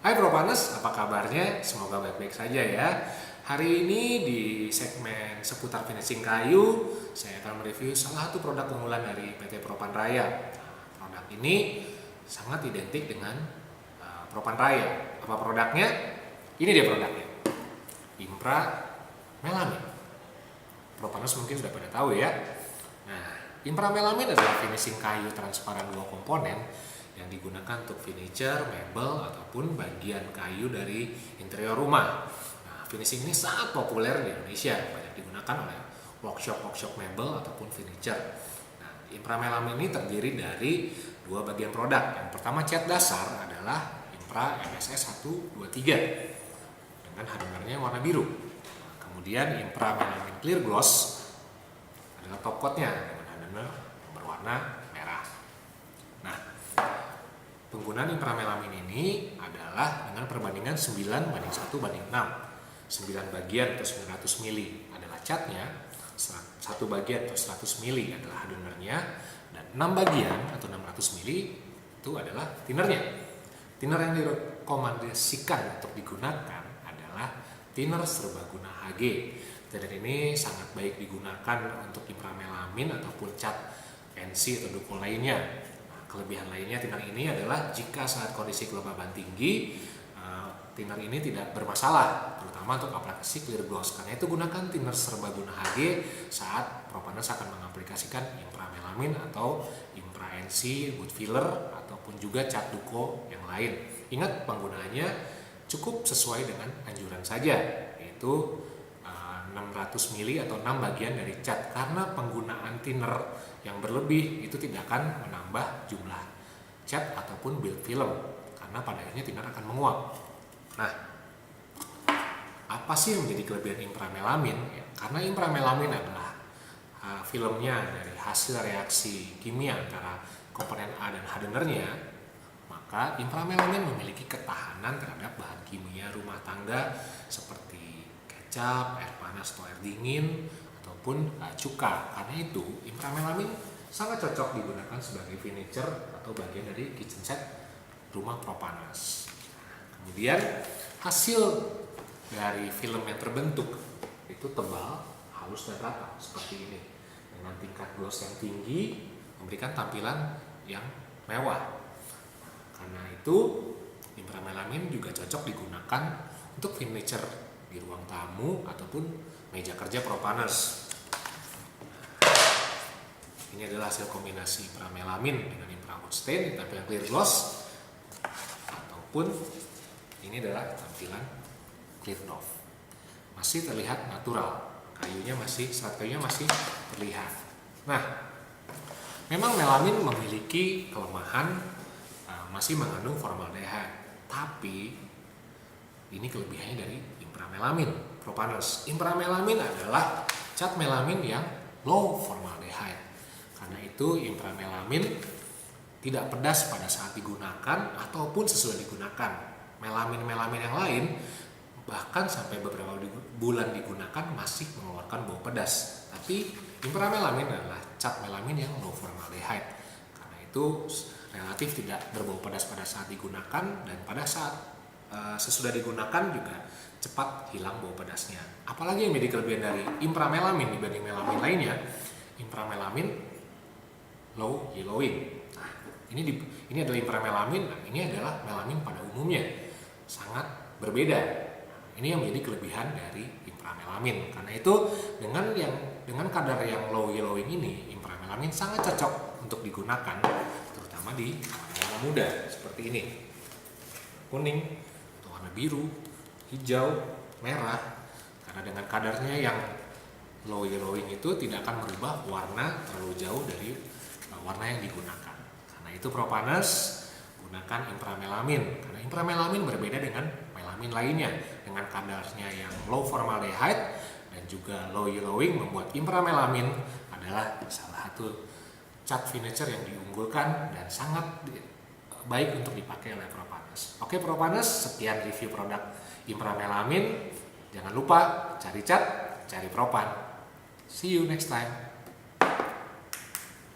Hai Propanes, apa kabarnya? Semoga baik-baik saja ya. Hari ini di segmen seputar finishing kayu, saya akan mereview salah satu produk unggulan dari PT Propan Raya. Produk ini sangat identik dengan Propan Raya. Apa produknya? Ini dia produknya. Impra Melamin. Propanes mungkin sudah pada tahu ya. Nah, Impra Melamin adalah finishing kayu transparan 2 komponen yang digunakan untuk furniture, mebel, ataupun bagian kayu dari interior rumah. Nah, finishing ini sangat populer di Indonesia, banyak digunakan oleh workshop mebel ataupun furniture. Nah, Impra Melamin ini terdiri dari 2 bagian produk. Yang pertama cat dasar adalah Impra MSS 123 dengan hardenarnya warna biru. Nah, kemudian Impra Melamin Clear Gloss adalah top coatnya dengan hardener berwarna merah. Nah, penggunaan Impra Melamin ini adalah dengan perbandingan 9:1:6. 9 bagian atau 900 mili adalah catnya, 1 bagian atau 100 mili adalah hardenernya, dan 6 bagian atau 600 mili itu adalah thinnernya. Thinner yang direkomendasikan untuk digunakan adalah thinner serbaguna HG. Thinner ini sangat baik digunakan untuk Impra Melamin ataupun cat NC atau duko lainnya. Kelebihan lainnya thinner ini adalah jika saat kondisi kelembaban tinggi, thinner ini tidak bermasalah, terutama untuk aplikasi clear gloss. Karena itu gunakan thinner serbaguna HG saat Propanes akan mengaplikasikan Impra Melamin atau Impra NC, wood filler, ataupun juga cat duko yang lain. Ingat, penggunaannya cukup sesuai dengan anjuran saja, yaitu 600 mili atau 6 bagian dari cat, karena penggunaan thinner yang berlebih itu tidak akan menambah jumlah cat ataupun build film, karena pada akhirnya thinner akan menguap. Nah, apa sih yang menjadi kelebihan Impra Melamin? Ya, karena Impra Melamin adalah filmnya dari hasil reaksi kimia antara komponen A dan hardenernya, maka Impra Melamin memiliki ketahanan terhadap bahan kimia rumah tangga seperti kecap, air panas atau air dingin, ataupun cuka. Karena itu Impra Melamin sangat cocok digunakan sebagai furniture atau bagian dari kitchen set rumah Propanes. Kemudian hasil dari film yang terbentuk itu tebal, halus dan rata seperti ini, dengan tingkat gloss yang tinggi, memberikan tampilan yang mewah. Karena itu Impra Melamin juga cocok digunakan untuk furniture di ruang tamu ataupun meja kerja Propanes. Ini adalah hasil kombinasi Impra Melamin dengan Impra Wood Stain di tampilan clear gloss, ataupun ini adalah tampilan clear doff. Masih terlihat natural, serat kayunya masih terlihat. Nah, memang melamin memiliki kelemahan, masih mengandung formaldehyde, tapi ini kelebihannya dari Impra Melamin Propanes. Impra Melamin adalah cat melamin yang low formaldehyde. Karena itu Impra Melamin tidak pedas pada saat digunakan ataupun sesudah digunakan. Melamin yang lain bahkan sampai beberapa bulan digunakan masih mengeluarkan bau pedas. Tapi Impra Melamin adalah cat melamin yang low formaldehyde. Karena itu relatif tidak berbau pedas pada saat digunakan, dan pada saat sesudah digunakan juga cepat hilang bau pedasnya. Apalagi yang menjadi kelebihan dari Impra Melamin dibanding melamin lainnya, Impra Melamin low yellowing. Nah, ini adalah Impra Melamin. Nah, ini adalah melamin pada umumnya, sangat berbeda. Ini yang menjadi kelebihan dari Impra Melamin. Karena itu dengan kadar yang low yellowing ini, Impra Melamin sangat cocok untuk digunakan, terutama di warna muda seperti ini, kuning, warna biru, hijau, merah. Karena dengan kadarnya yang low yellowing itu tidak akan merubah warna terlalu jauh dari warna yang digunakan. Karena itu Propanes gunakan Impra Melamin. Karena Impra Melamin berbeda dengan melamin lainnya, dengan kadarnya yang low formaldehyde dan juga low yellowing, membuat Impra Melamin adalah salah satu cat furniture yang diunggulkan dan sangat baik untuk dipakai oleh Propanes. Oke Propanes, sekian review produk Impra Melamin. Jangan lupa cari cat, cari Propan. See you next time.